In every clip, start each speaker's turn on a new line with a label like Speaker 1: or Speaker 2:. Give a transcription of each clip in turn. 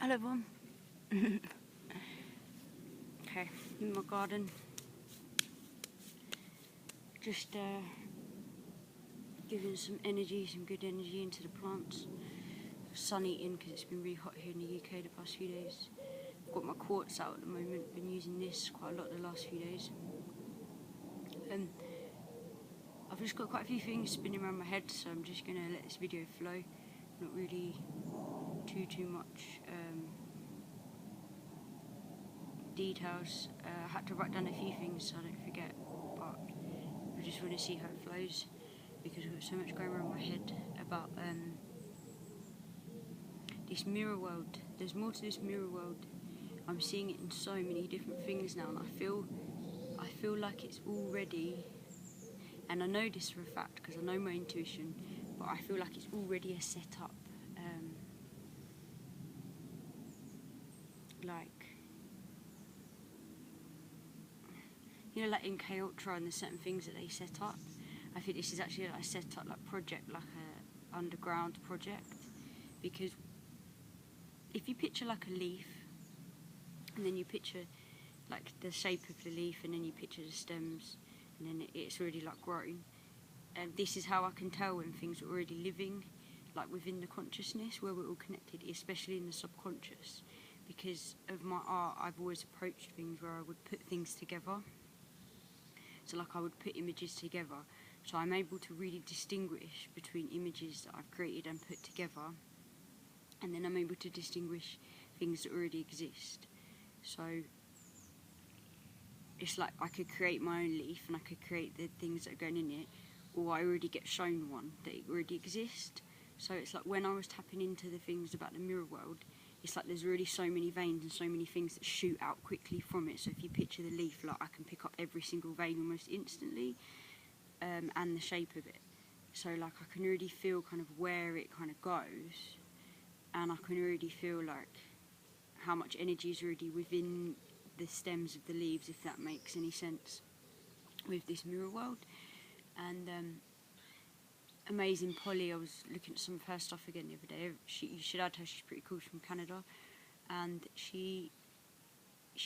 Speaker 1: Hello everyone. Okay, in my garden. Just giving some energy, some good energy into the plants. Sun eating because it's been really hot here in the UK the past few days. I've got my quartz out at the moment, been using this quite a lot the last few days. I've just got quite a few things spinning around my head, so I'm just going to let this video flow. Not really too much details. I had to write down a few things so I don't forget, but I just want to see how it flows because I've got so much going around my head about this mirror world. There's more to this mirror world. I'm seeing it in so many different things now, and I feel like it's already, and I know this for a fact because I know my intuition, but I feel like it's already a setup. Like, you know, like in K Ultra and there's certain things that they set up. I think this is actually like a set up like project, like a underground project, because if you picture like a leaf, and then you picture like the shape of the leaf, and then you picture the stems, and then it's already like grown. And this is how I can tell when things are already living, like within the consciousness, where we're all connected, especially in the subconscious. Because of my art, I've always approached things where I would put things together. So like I would put images together. So I'm able to really distinguish between images that I've created and put together. And then I'm able to distinguish things that already exist. So it's like I could create my own leaf and I could create the things that are going in it, or I already get shown one that already exists. So it's like when I was tapping into the things about the mirror world, it's like there's really so many veins and so many things that shoot out quickly from it. So if you picture the leaf, like I can pick up every single vein almost instantly, and the shape of it. So like I can really feel kind of where it kind of goes, and I can already feel like how much energy is already within the stems of the leaves, if that makes any sense, with this mirror world. And amazing Polly, I was looking at some of her stuff again the other day. You should add her, she's pretty cool, she's from Canada, and she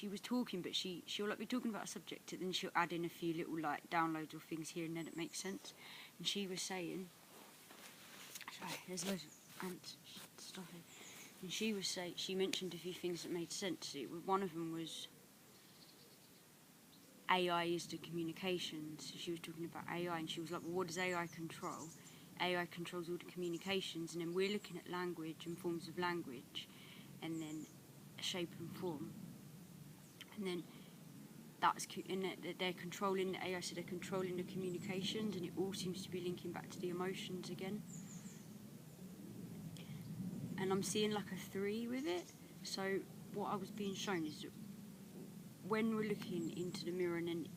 Speaker 1: was talking, but she'll like be talking about a subject and then she'll add in a few little like downloads or things here and then it makes sense. And she was saying, sorry, there's loads of ants stuff here. And she mentioned a few things that made sense. One of them was AI is the communications. So she was talking about AI, and she was like, well, what does AI control? AI controls all the communications, and then we're looking at language and forms of language, and then shape and form. And then they're controlling the AI, so they're controlling the communications, and it all seems to be linking back to the emotions again. And I'm seeing like a 3 with it. So what I was being shown is that when we're looking into the mirror, and then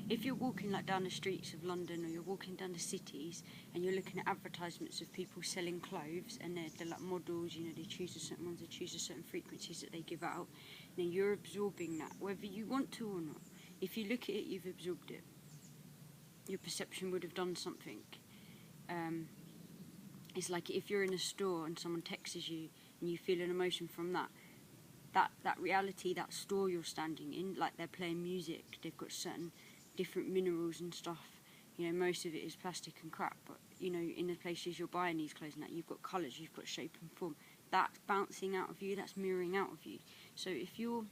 Speaker 1: if you're walking like down the streets of London, or you're walking down the cities and you're looking at advertisements of people selling clothes, and they're like models, you know, they choose a certain ones, they choose a certain frequencies that they give out, and then you're absorbing that, whether you want to or not. If you look at it, you've absorbed it. Your perception would have done something. It's like if you're in a store and someone texts you and you feel an emotion from that reality, that store you're standing in, like they're playing music, they've got certain different minerals and stuff. You know, most of it is plastic and crap, but you know, in the places you're buying these clothes and that, you've got colours, you've got shape and form. That's bouncing out of you, that's mirroring out of you. So if you're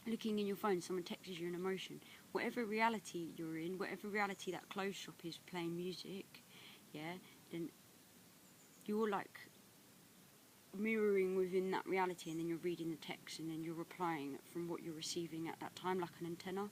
Speaker 1: looking in your phone, someone texts you an emotion, whatever reality you're in, whatever reality that clothes shop is playing music, yeah, then you're like mirroring within that reality, and then you're reading the text, and then you're replying from what you're receiving at that time, like an antenna,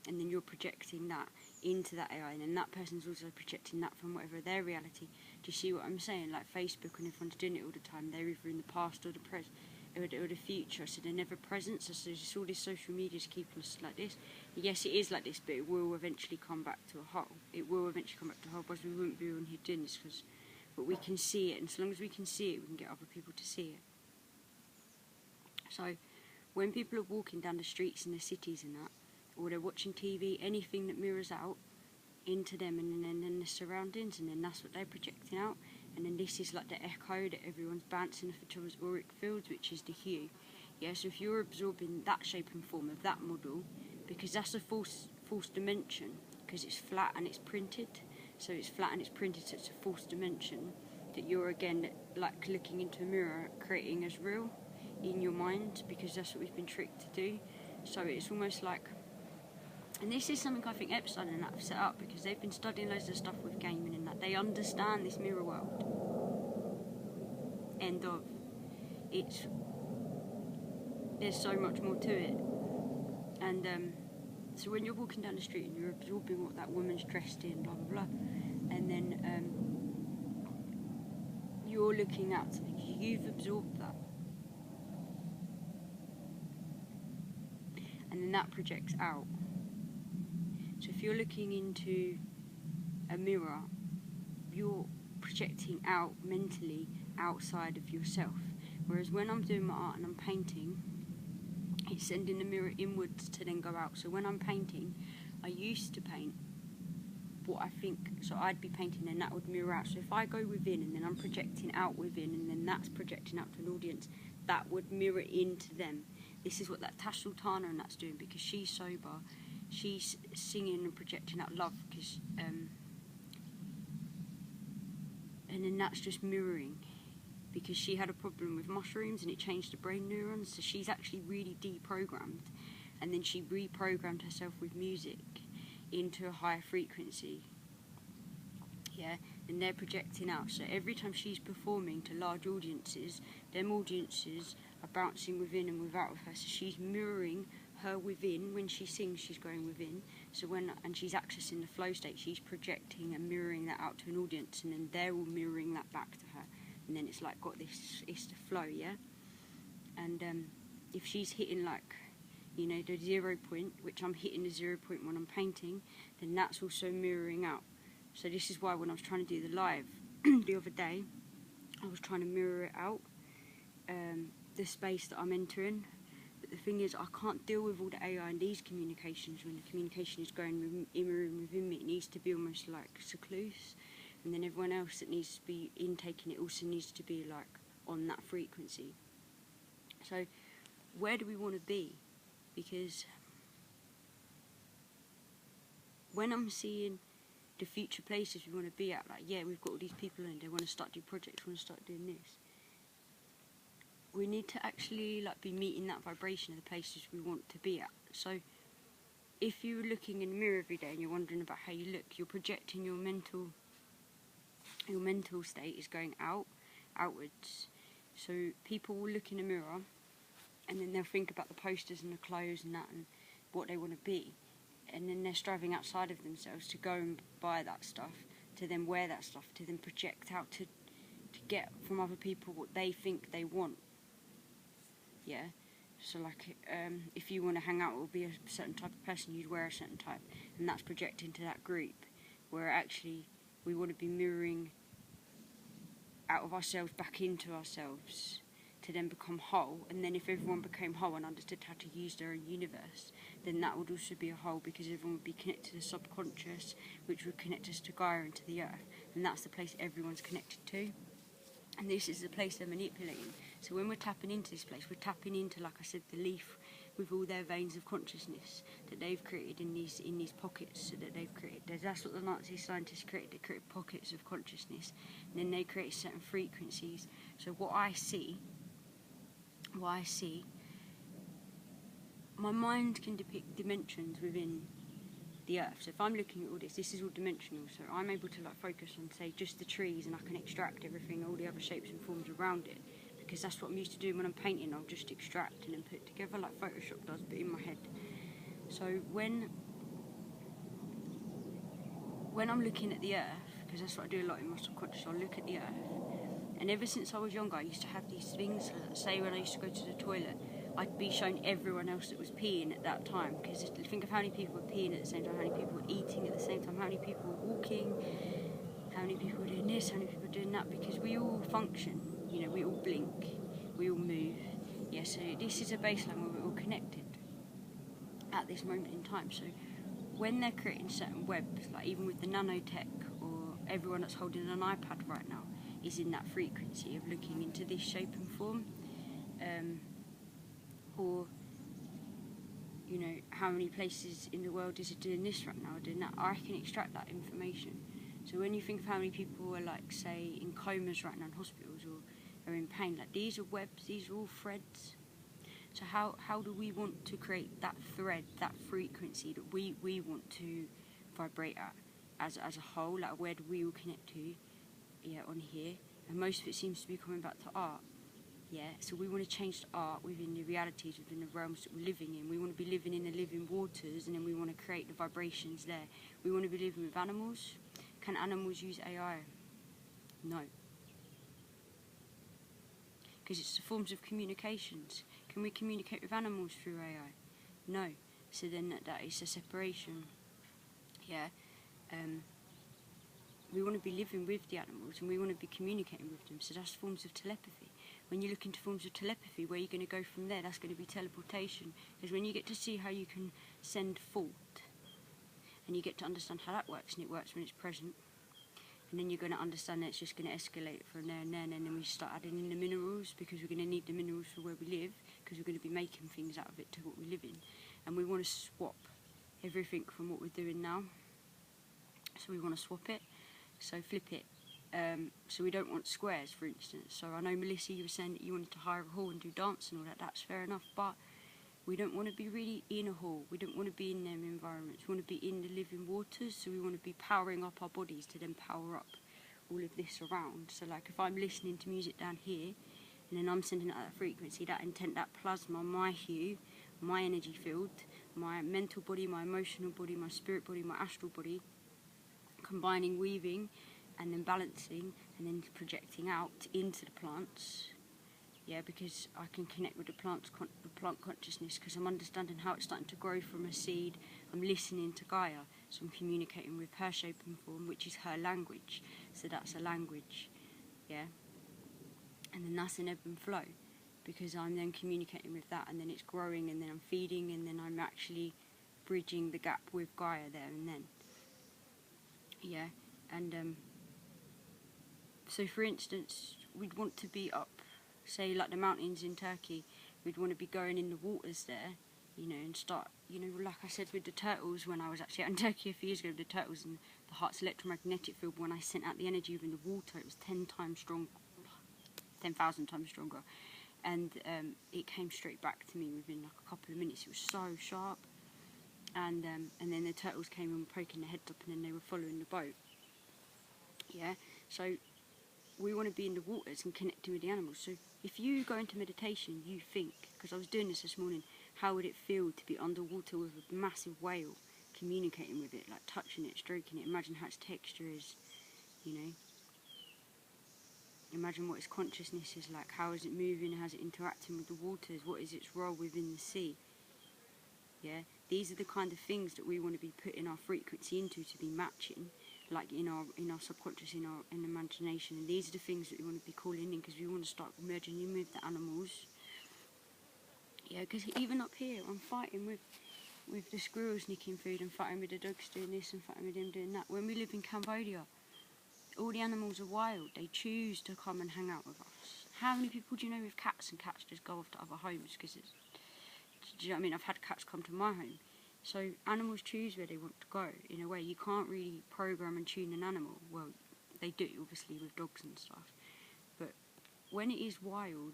Speaker 1: and then you're projecting that into that AI, and then that person's also projecting that from whatever their reality. Do you see what I'm saying? Like Facebook, when everyone's doing it all the time, they're either in the past or the present or the future, so they're never present. So there's all this social media is keeping us like this. Yes, it is like this, but it will eventually come back to a whole. It will eventually come back to a whole, because we wouldn't be on here doing this, but we can see it, and as long as we can see it, we can get other people to see it. So when people are walking down the streets in the cities and that, or they're watching TV, anything that mirrors out into them and then the surroundings, and then that's what they're projecting out, and then this is like the echo that everyone's bouncing off each other's auric fields, which is the hue. Yeah, so if you're absorbing that shape and form of that model, because that's a false dimension, because it's flat and it's printed, so it's flat and it's printed, so it's a false dimension that you're again like looking into a mirror, creating as real in your mind, because that's what we've been tricked to do. So it's almost like, and this is something I think Epstein and that have set up, because they've been studying loads of stuff with gaming and that. They understand this mirror world. End of. There's so much more to it. And so when you're walking down the street and you're absorbing what that woman's dressed in, blah blah blah, and then you're looking at something, you've absorbed that, and then that projects out. So if you're looking into a mirror, you're projecting out mentally outside of yourself. Whereas when I'm doing my art and I'm painting, it's sending the mirror inwards to then go out. So when I'm painting, I used to paint what I think, so I'd be painting and that would mirror out. So if I go within and then I'm projecting out within and then that's projecting out to an audience, that would mirror into them. This is what that Tash Sultana and that's doing, because she's sober. She's singing and projecting out love, because and then that's just mirroring, because she had a problem with mushrooms and it changed the brain neurons, so she's actually really deprogrammed, and then she reprogrammed herself with music into a higher frequency. Yeah, and they're projecting out, so every time she's performing to large audiences, them audiences are bouncing within and without of her, so she's mirroring her within. When she sings, she's going within, so and she's accessing the flow state, she's projecting and mirroring that out to an audience, and then they're all mirroring that back to her, and then it's like got this, it's the flow. Yeah, and if she's hitting like, you know, the 0 point, which I'm hitting the 0 point when I'm painting, then that's also mirroring out. So this is why when I was trying to do the live the other day, I was trying to mirror it out, the space that I'm entering. But the thing is, I can't deal with all the AI and these communications when the communication is going within me. It needs to be almost like secluse, and then everyone else that needs to be intaking it also needs to be like on that frequency. So where do we want to be? Because when I'm seeing the future places we want to be at, like, yeah, we've got all these people and they want to start doing projects, want to start doing this, we need to actually like be meeting that vibration of the places we want to be at. So if you're looking in the mirror every day and you're wondering about how you look, you're projecting your mental state is going outwards. So people will look in a mirror and then they'll think about the posters and the clothes and that and what they want to be, and then they're striving outside of themselves to go and buy that stuff, to then wear that stuff, to then project out to get from other people what they think they want. Yeah, so like if you want to hang out or be a certain type of person, you'd wear a certain type, and that's projecting to that group, where actually we want to be mirroring out of ourselves back into ourselves to then become whole. And then if everyone became whole and understood how to use their own universe, then that would also be a whole, because everyone would be connected to the subconscious, which would connect us to Gaia and to the earth, and that's the place everyone's connected to. And this is the place they're manipulating. So when we're tapping into this place, we're tapping into, like I said, the leaf with all their veins of consciousness that they've created in these pockets that they've created. That's what the Nazi scientists created. They created pockets of consciousness, and then they create certain frequencies. So what I see, my mind can depict dimensions within the earth. So if I'm looking at all this is all dimensional, so I'm able to like focus on, say, just the trees, and I can extract everything, all the other shapes and forms around it, because that's what I'm used to doing when I'm painting. I'll just extract and then put it together like Photoshop does, but in my head. So when I'm looking at the earth, because that's what I do a lot in my subconscious, I'll look at the earth, and ever since I was younger I used to have these things, say when I used to go to the toilet, I'd be showing everyone else that was peeing at that time, because think of how many people were peeing at the same time, how many people were eating at the same time, how many people were walking, how many people were doing this, how many people were doing that, because we all function, you know, we all blink, we all move. Yeah, so this is a baseline where we're all connected at this moment in time. So when they're creating certain webs, like even with the nanotech or everyone that's holding an iPad right now, is in that frequency of looking into this shape and form, or you know, how many places in the world is it doing this right now, doing that. I can extract that information. So when you think of how many people are, like, say, in comas right now in hospitals or are in pain, like, these are webs, these are all threads. So how do we want to create that thread, that frequency that we want to vibrate at as a whole? Like, where do we all connect to? Yeah, on here. And most of it seems to be coming back to art. Yeah, so we want to change the art within the realities, within the realms that we're living in. We want to be living in the living waters, and then we want to create the vibrations there. We want to be living with animals. Can animals use AI? No. Because it's the forms of communications. Can we communicate with animals through AI? No. So then that is a separation. Yeah. We want to be living with the animals, and we want to be communicating with them. So that's forms of telepathy. When you look into forms of telepathy, where you're going to go from there, that's going to be teleportation. Because when you get to see how you can send thought, and you get to understand how that works, and it works when it's present, and then you're going to understand that it's just going to escalate from there, and then we start adding in the minerals, because we're going to need the minerals for where we live, because we're going to be making things out of it to what we live in. And we want to swap everything from what we're doing now. So we want to swap it, so flip it. So we don't want squares, for instance. So I know, Melissa, you were saying that you wanted to hire a hall and do dance and all that. That's fair enough, but we don't want to be really in a hall. We don't want to be in them environments. We want to be in the living waters, so we want to be powering up our bodies to then power up all of this around. So, like, if I'm listening to music down here, and then I'm sending out that frequency, that intent, that plasma, my hue, my energy field, my mental body, my emotional body, my spirit body, my astral body, combining, weaving, and then balancing, and then projecting out into the plants. Yeah, because I can connect with the plant consciousness, because I'm understanding how it's starting to grow from a seed. I'm listening to Gaia, so I'm communicating with her shape and form, which is her language. So that's a language, yeah. And then that's an ebb and flow, because I'm then communicating with that, and then it's growing, and then I'm feeding, and then I'm actually bridging the gap with Gaia there and then. Yeah, and so for instance, we'd want to be up, say, like the mountains in Turkey. We'd want to be going in the waters there, you know, and start, you know, like I said with the turtles, when I was actually out in Turkey a few years ago, the turtles and the heart's electromagnetic field, when I sent out the energy within the water, it was 10 times strong, 10,000 times stronger, and it came straight back to me within like a couple of minutes. It was so sharp, and then the turtles came and were poking their heads up, and then they were following the boat. Yeah, so we want to be in the waters and connecting with the animals. So if you go into meditation, you think, because I was doing this morning, how would it feel to be underwater with a massive whale, communicating with it, like touching it, stroking it? Imagine how its texture is, you know. Imagine what its consciousness is like. How is it moving? How's it interacting with the waters? What is its role within the sea? Yeah, these are the kind of things that we want to be putting our frequency into, to be matching, like in our subconscious, in our imagination. And these are the things that we want to be calling in, because we want to start merging in with the animals. Yeah, because even up here, I'm fighting with the squirrels nicking food, and fighting with the dogs doing this, and fighting with them doing that. When we live in Cambodia, all the animals are wild. They choose to come and hang out with us. How many people do you know with cats, and cats just go off to other homes? Because it's, do you know what I mean? I've had cats come to my home. So animals choose where they want to go. In a way, you can't really program and tune an animal. Well, they do, obviously, with dogs and stuff. But when it is wild,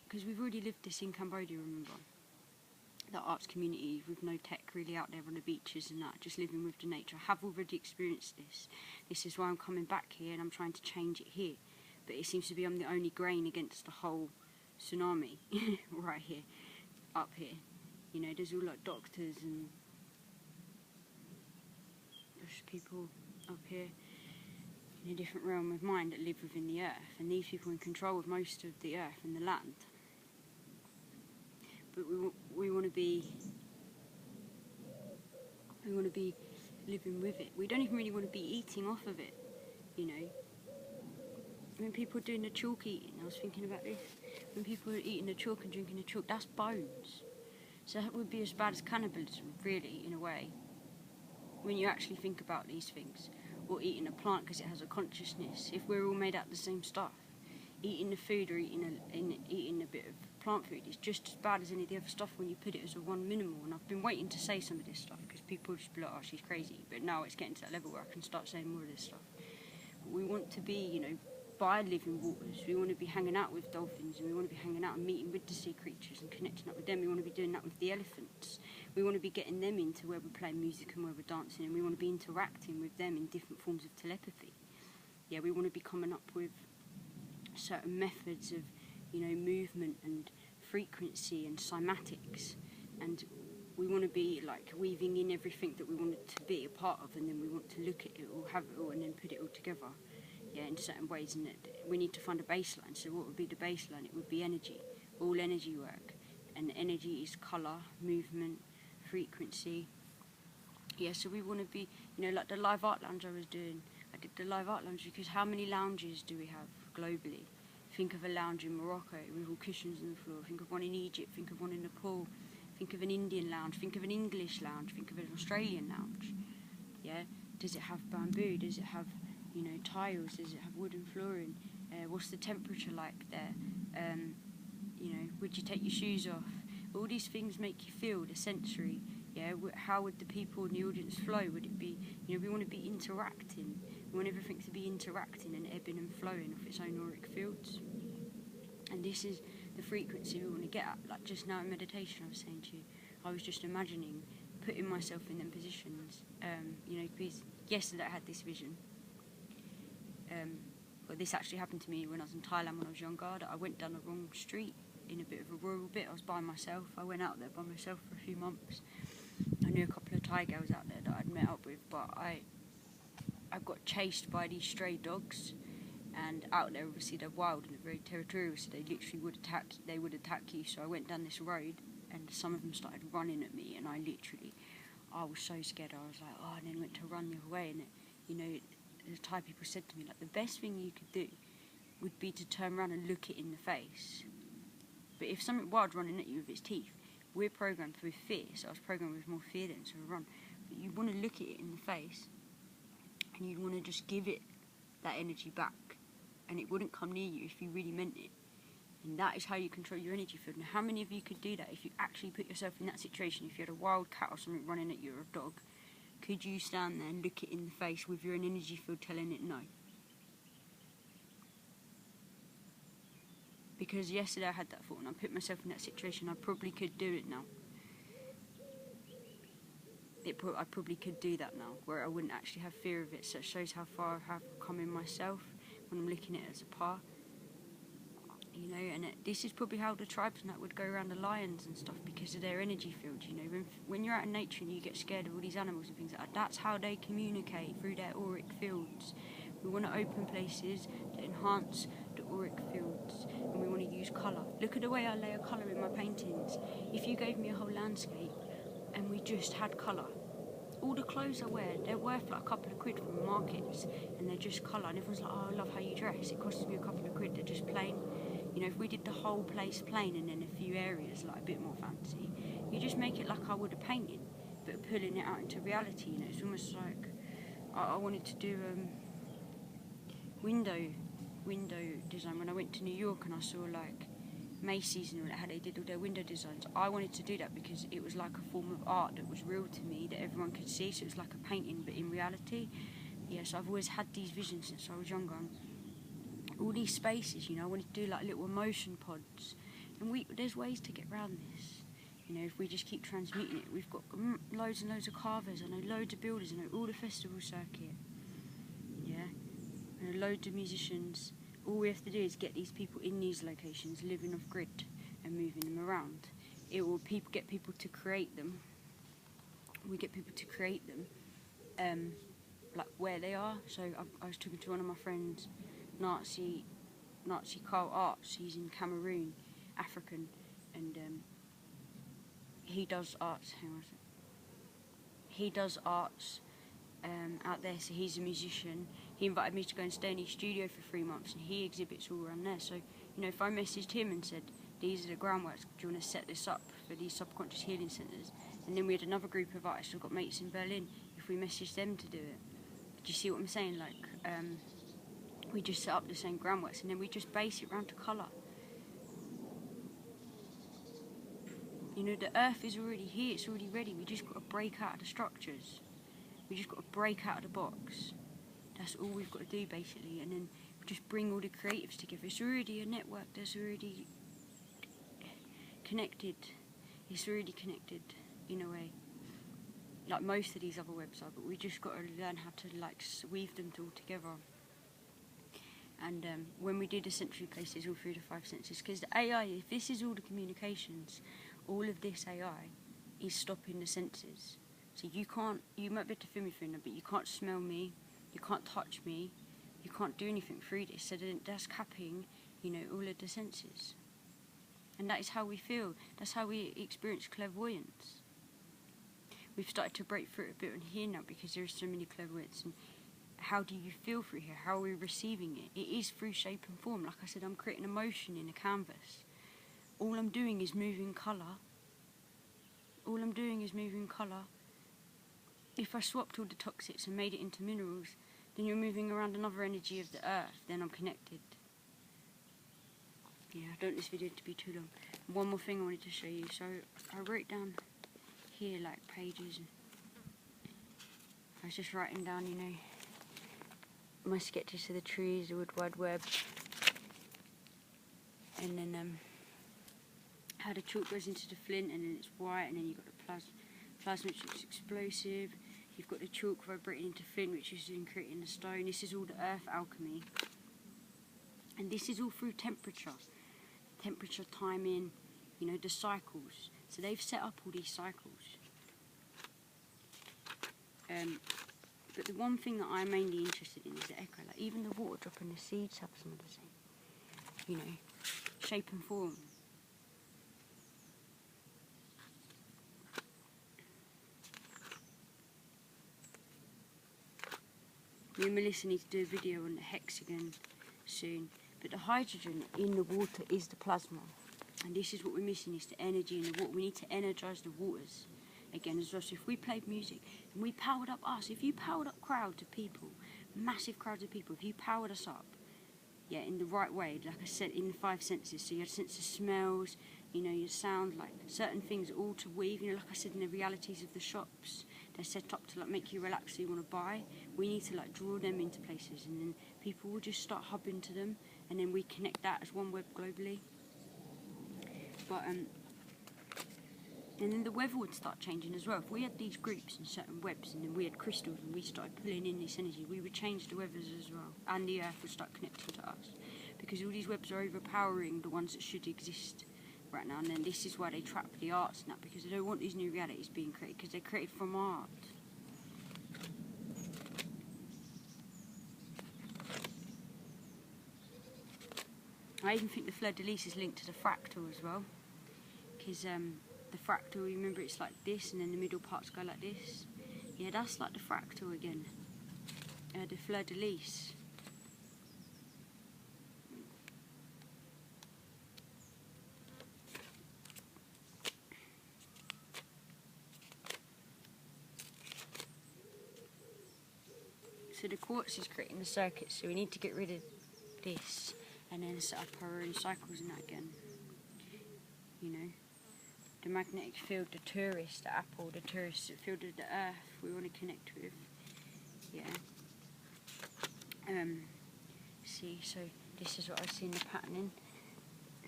Speaker 1: because we've already lived this in Cambodia, remember? The arts community with no tech really out there on the beaches and that, just living with the nature. I have already experienced this. This is why I'm coming back here, and I'm trying to change it here. But it seems to be I'm the only grain against the whole tsunami right here, up here. You know, there's all like doctors and there's people up here in a different realm of mind that live within the earth, and these people are in control of most of the earth and the land. But we want to be living with it. We don't even really want to be eating off of it, you know. When people are doing the chalk eating, I was thinking about this. When people are eating the chalk and drinking the chalk, that's bones. So that would be as bad as cannibalism, really, in a way, when you actually think about these things. or eating a plant because it has a consciousness, if we're all made out of the same stuff? Eating the food or eating a bit of plant food is just as bad as any of the other stuff when you put it as a one minimal. And I've been waiting to say some of this stuff because people just be like, oh, she's crazy. But now it's getting to that level where I can start saying more of this stuff. But we want to be, you know, by living waters. We want to be hanging out with dolphins, and we want to be hanging out and meeting with the sea creatures and connecting up with them. We want to be doing that with the elephants. We want to be getting them into where we're playing music and where we're dancing, and we want to be interacting with them in different forms of telepathy. Yeah, we want to be coming up with certain methods of, you know, movement and frequency and cymatics, and we want to be like weaving in everything that we want it to be a part of, and then we want to look at it all, have it all, and then put it all together, yeah, in certain ways. And we need to find a baseline. So what would be the baseline? It would be energy, all energy work, and energy is colour, movement, frequency. Yeah, so we want to be, you know, like the live art lounge I was doing. I did the live art lounge because how many lounges do we have globally? Think of a lounge in Morocco with all cushions on the floor. Think of one in Egypt. Think of one in Nepal. Think of an Indian lounge. Think of an English lounge. Think of an Australian lounge. Yeah. Does it have bamboo? Does it have, you know, tiles? Does it have wooden flooring? What's the temperature like there? You know, would you take your shoes off? All these things make you feel the sensory. Yeah. How would the people in the audience flow? Would it be, you know, we want to be interacting. We want everything to be interacting and ebbing and flowing off its own auric fields. And this is the frequency we want to get at. Like just now in meditation, I was saying to you, I was just imagining putting myself in them positions. You know, because yesterday I had this vision. Well, this actually happened to me when I was in Thailand when I was younger. I went down the wrong street in a bit of a rural bit. I was by myself. I went out there by myself for a few months. I knew a couple of Thai girls out there that I'd met up with, but I got chased by these stray dogs, and out there obviously they're wild and they're very territorial, so they literally would attack you. So I went down this road and some of them started running at me, and I was so scared. I was like, oh, and then went to run the other way, and you know, the Thai people said to me, like, the best thing you could do would be to turn around and look it in the face. But if something wild running at you with its teeth, we're programmed with fear, so I was programmed with more fear then, so I run. But you want to look at it in the face, and you'd want to just give it that energy back, and it wouldn't come near you if you really meant it. And that is how you control your energy field. Now, how many of you could do that if you actually put yourself in that situation? If you had a wild cat or something running at you, or a dog, could you stand there and look it in the face with your own energy field telling it no? Because yesterday I had that thought, and I put myself in that situation. I probably could do it now. I probably could do that now, where I wouldn't actually have fear of it. So it shows how far I have come in myself when I'm looking at it as a part. You know, and this is probably how the tribes and that would go around the lions and stuff, because of their energy fields. You know, when you're out in nature and you get scared of all these animals and things like that, that's how they communicate, through their auric fields. We want to open places that enhance the auric fields, and we want to use colour. Look at the way I layer colour in my paintings. If you gave me a whole landscape and we just had colour, all the clothes I wear, they're worth like a couple of quid from markets, and they're just colour, and everyone's like, oh, I love how you dress, it costs me a couple of quid, they're just plain. You know, if we did the whole place plain and then a few areas like a bit more fancy, you just make it like I would a painting, but pulling it out into reality. You know, it's almost like I wanted to do window design when I went to New York, and I saw like Macy's and all that, how they did all their window designs. I wanted to do that because it was like a form of art that was real to me, that everyone could see, so it was like a painting but in reality. Yes, I've always had these visions since I was younger. All these spaces, you know, I wanted to do like little emotion pods, and there's ways to get around this. You know, if we just keep transmuting it, we've got loads and loads of carvers, I know loads of builders, I know all the festival circuit, yeah, I know loads of musicians. All we have to do is get these people in these locations, living off grid and moving them around. It will get people to create them. We get people to create them, like where they are. So I was talking to one of my friends, Nazi Carl Arts. He's in Cameroon, African, and he does arts. He does arts out there. So he's a musician. He invited me to go and stay in his studio for 3 months, and he exhibits all around there. So, you know, if I messaged him and said, these are the groundworks, do you want to set this up for these subconscious healing centres? And then we had another group of artists, we've got mates in Berlin, if we messaged them to do it, you see what I'm saying? Like, we just set up the same groundworks and then we just base it around to colour. You know, the earth is already here, it's already ready. We just got to break out of the structures. We just got to break out of the box. That's all we've got to do, basically. And then just bring all the creatives together. It's already a network that's already connected. It's already connected, in a way. Like most of these other webs are, but we just got to learn how to, like, weave them all together. And when we do the sensory places all through the 5 senses, because the AI, if this is all the communications, all of this AI is stopping the senses. So you might be able to feel me through them, but you can't smell me, you can't touch me, you can't do anything through this. So then that's capping, you know, all of the senses. And that is how we feel. That's how we experience clairvoyance. We've started to break through it a bit on here now because there are so many clairvoyants. And how do you feel through here? How are we receiving it? It is through shape and form. Like I said, I'm creating emotion in a canvas. All I'm doing is moving colour. All I'm doing is moving colour. If I swapped all the toxics and made it into minerals, then you're moving around another energy of the earth. Then I'm connected. Yeah, I don't want this video to be too long. One more thing I wanted to show you. So I wrote down here like pages. I was just writing down, you know, my sketches of the trees, the wood wide web, and then how the chalk goes into the flint, and then it's white, and then you've got the plasma, which is explosive. You've got the chalk vibrating into flint, which is in creating the stone. This is all the earth alchemy, and this is all through temperature, timing, you know, the cycles. So they've set up all these cycles. But the one thing that I'm mainly interested in is the echo. Like even the water drop and the seeds have some of the same, you know, shape and form. Me and Melissa need to do a video on the hexagon soon. But the hydrogen in the water is the plasma. And this is what we're missing, is the energy in the water. We need to energise the waters again as well. So if we played music and we powered up us, if you powered up crowds of people, massive crowds of people, if you powered us up, yeah, in the right way, like I said, in the 5 senses, so you had a sense of smells, you know, your sound, like certain things all to weave, you know, like I said, in the realities of the shops, they're set up to like make you relax so you want to buy. We need to like draw them into places, and then people will just start hubbing to them, and then we connect that as one web globally. But and then the weather would start changing as well. If we had these groups and certain webs, and then we had crystals, and we started pulling in this energy, we would change the weathers as well, and the earth would start connecting to us, because all these webs are overpowering the ones that should exist right now. And then this is why they trap the arts and that, because they don't want these new realities being created, because they're created from art. I even think the fleur-de-lis is linked to the fractal as well, because the fractal, you remember, it's like this, and then the middle parts go like this. Yeah, that's like the fractal again. The fleur-de-lis. So the quartz is creating the circuits, so we need to get rid of this and then set up our own cycles in that again. You know, the magnetic field, the tourist, the apple, the tourist field of the earth we want to connect with. Yeah. See, so this is what I see in the patterning.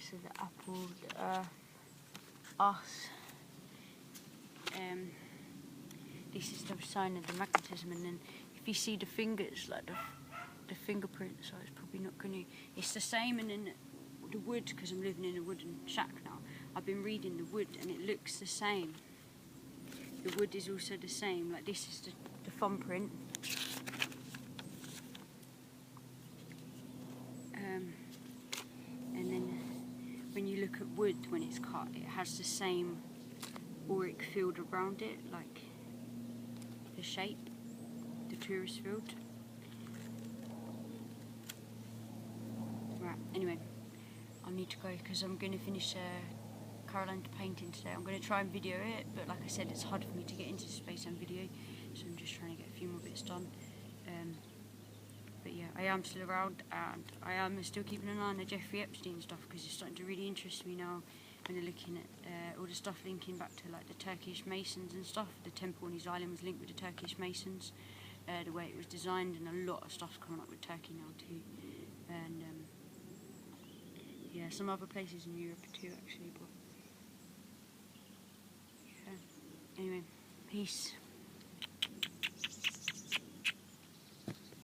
Speaker 1: So the apple, the earth, us. This is the sign of the magnetism, and then if you see the fingers, like the fingerprint, so it's probably not going to. It's the same, and then the wood, because I'm living in a wooden shack now. I've been reading the wood, and it looks the same. The wood is also the same. Like this is the thumbprint. And then when you look at wood when it's cut, it has the same auric field around it, like the shape, the tourist field. Right, anyway, I need to go because I'm going to finish Caroline's painting today. I'm going to try and video it, but like I said, it's hard for me to get into the space and video, so I'm just trying to get a few more bits done. But yeah, I am still around, and I am still keeping an eye on the Jeffrey Epstein stuff, because it's starting to really interest me now when they're looking at all the stuff linking back to like the Turkish Masons and stuff. The temple on his island was linked with the Turkish Masons, the way it was designed, and a lot of stuff's coming up with Turkey now too. And yeah, some other places in Europe too actually, but yeah. Anyway, peace.